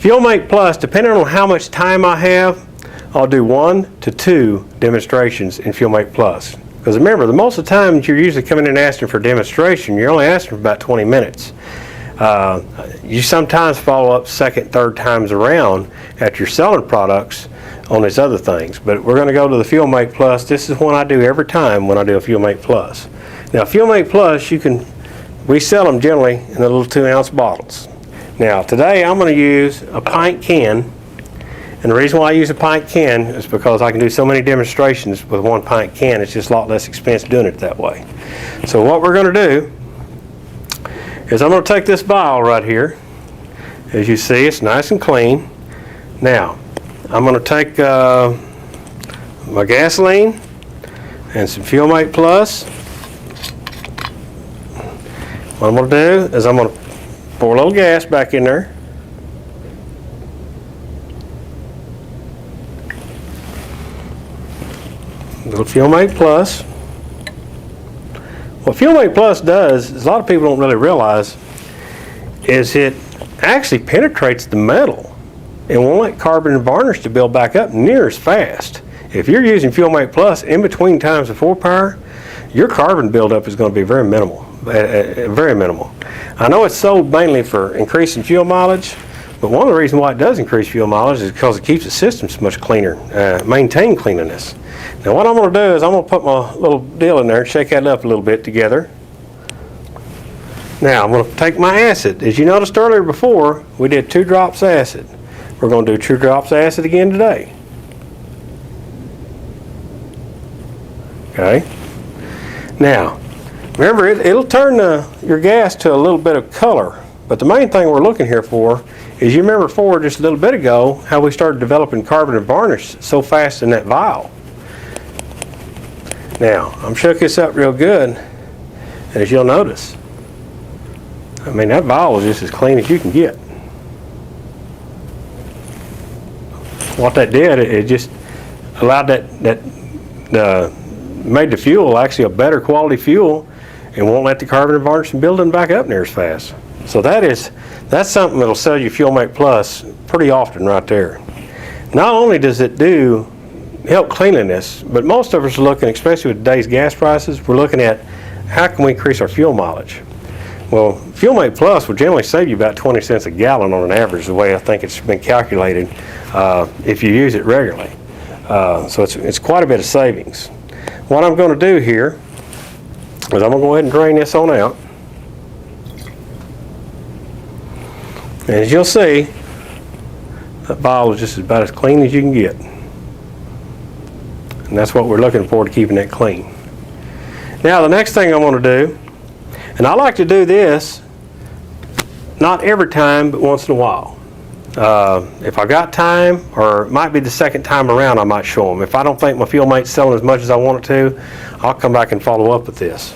FuelMate Plus, depending on how much time I have, I'll do 1 to 2 demonstrations in FuelMate Plus. Because remember, the most of the time you're usually coming in asking for a demonstration, you're only asking for about 20 minutes. You sometimes follow up second, third times around after you're selling products on these other things. But we're going to go to the FuelMate Plus. This is one I do every time when I do a FuelMate Plus. Now, FuelMate Plus, we sell them generally in the little 2-ounce bottles. Now, today I'm going to use a pint can. And the reason why I use a pint can is because I can do so many demonstrations with 1 pint can. It's just a lot less expensive doing it that way. So what we're going to do is I'm going to take this vial right here. As you see, it's nice and clean. Now, I'm going to take my gasoline and some FuelMate Plus. What I'm going to do is I'm going to pour a little gas back in there. A little FuelMate Plus. What FuelMate Plus does, is a lot of people don't really realize, is it actually penetrates the metal and won't let carbon and varnish to build back up near as fast. If you're using FuelMate Plus in between times of 4-power, your carbon buildup is going to be very minimal. Very minimal. I know it's sold mainly for increasing fuel mileage, but one of the reasons why it does increase fuel mileage is because it keeps the systems much cleaner, maintain cleanliness. Now what I'm going to do is I'm going to put my little deal in there and shake that up a little bit together. Now I'm going to take my acid. As you noticed earlier before, we did 2 drops acid. We're going to do 2 drops acid again today. Okay. Now, remember it'll turn your gas to a little bit of color, but the main thing we're looking here for is, you remember just a little bit ago how we started developing carbon and varnish so fast in that vial. Now, I'm shook this up real good, and as you'll notice, I mean, that vial is just as clean as you can get. What that did, it just allowed made the fuel actually a better quality fuel and won't let the carbon and varnish building back up near as fast. So that's something that'll sell you FuelMate Plus pretty often right there. Not only does it help cleanliness, but most of us are looking, especially with today's gas prices, we're looking at how can we increase our fuel mileage. Well, FuelMate Plus will generally save you about 20 cents a gallon on an average, the way I think it's been calculated, if you use it regularly. So it's quite a bit of savings. What I'm going to do here is I'm going to go ahead and drain this on out. And as you'll see, that vial is just about as clean as you can get. And that's what we're looking for, to keeping that clean. Now the next thing I want to do, and I like to do this not every time, but once in a while. If I got time, or it might be the second time around, I might show them. If I don't think my FuelMate's selling as much as I want it to, I'll come back and follow up with this.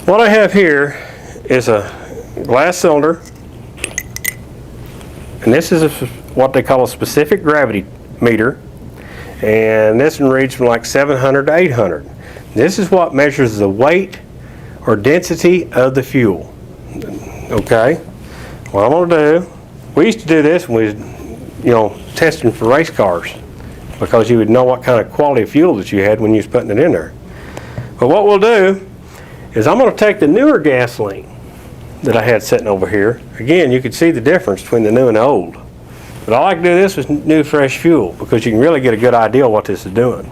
What I have here is a glass cylinder, and this is what they call a specific gravity meter, and this one reads from like 700 to 800. This is what measures the weight or density of the fuel. Okay, what I'm going to do, we used to do this when we was, testing for race cars, because you would know what kind of quality of fuel that you had when you was putting it in there. But what we'll do is I'm going to take the newer gasoline that I had sitting over here. Again, you can see the difference between the new and the old. But I like to do this with new fresh fuel, because you can really get a good idea of what this is doing.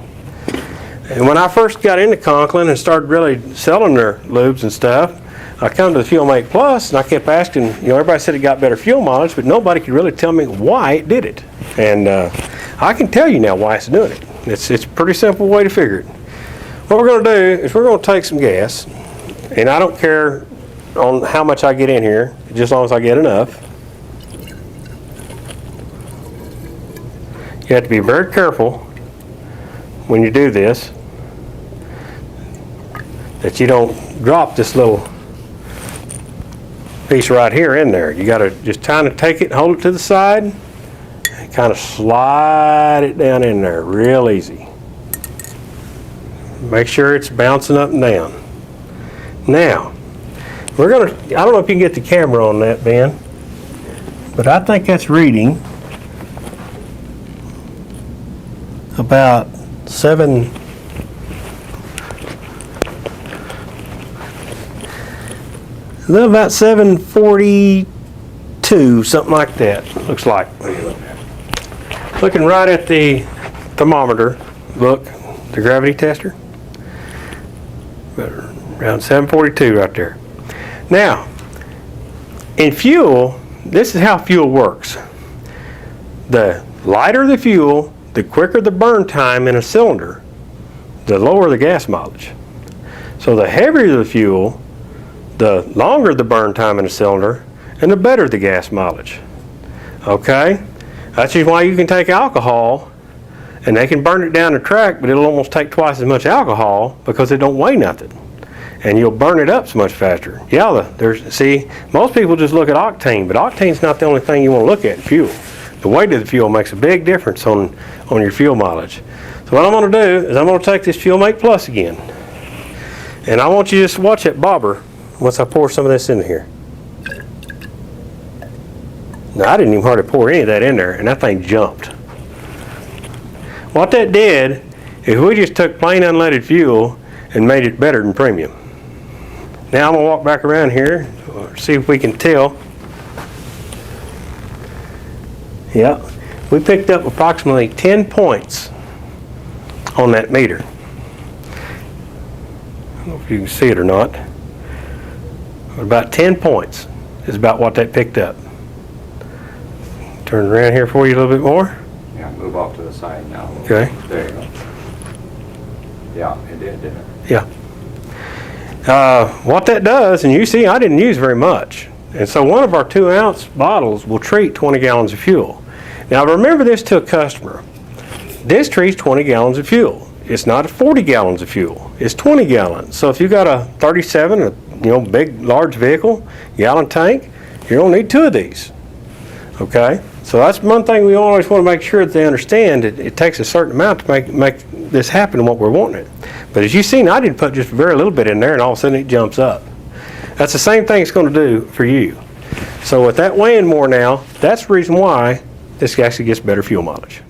And when I first got into Conklin and started really selling their lubes and stuff, I come to the FuelMate Plus, and I kept asking, everybody said it got better fuel mileage, but nobody could really tell me why it did it. And I can tell you now why it's doing it. It's a pretty simple way to figure it. What we're going to do is we're going to take some gas, and I don't care on how much I get in here, just as long as I get enough. You have to be very careful when you do this that you don't drop this little piece right here in there. You got to just kind of take it, hold it to the side, and kind of slide it down in there real easy. Make sure it's bouncing up and down. Now, we're going to, I don't know if you can get the camera on that, Ben. but I think that's reading about about 742, something like that, looks like. Looking right at the thermometer, look, the gravity tester, around 742 right there. Now, in fuel, this is how fuel works. The lighter the fuel, the quicker the burn time in a cylinder, the lower the gas mileage. So the heavier the fuel, the longer the burn time in a cylinder, and the better the gas mileage. Okay? That's just why you can take alcohol and they can burn it down the track, but it'll almost take twice as much alcohol because it don't weigh nothing. And you'll burn it up so much faster. Yeah, see, most people just look at octane, but octane's not the only thing you want to look at in fuel. The weight of the fuel makes a big difference on your fuel mileage. So what I'm going to do is I'm going to take this Fuel Mate Plus again. And I want you to just watch that bobber once I pour some of this in here. Now, I didn't even hardly pour any of that in there, and that thing jumped. What that did is we just took plain unleaded fuel and made it better than premium. Now I'm going to walk back around here, see if we can tell. Yeah, we picked up approximately 10 points on that meter. I don't know if you can see it or not. But about 10 points is about what that picked up. Turn around here for you a little bit more. Yeah, move off to the side now. Okay. There you go. Yeah, it did, didn't it? Yeah. What that does, and you see I didn't use very much. And so one of our 2-ounce bottles will treat 20 gallons of fuel. Now remember this to a customer. This treats 20 gallons of fuel. It's not 40 gallons of fuel. It's 20 gallons. So if you got a 37, big, large vehicle, gallon tank, you're going to need 2 of these. Okay? So that's one thing we always want to make sure that they understand. It takes a certain amount to make this happen what we're wanting it. But as you've seen, I did put just very little bit in there and all of a sudden it jumps up. That's the same thing it's going to do for you. So with that weighing more now, that's the reason why this actually gets better fuel mileage.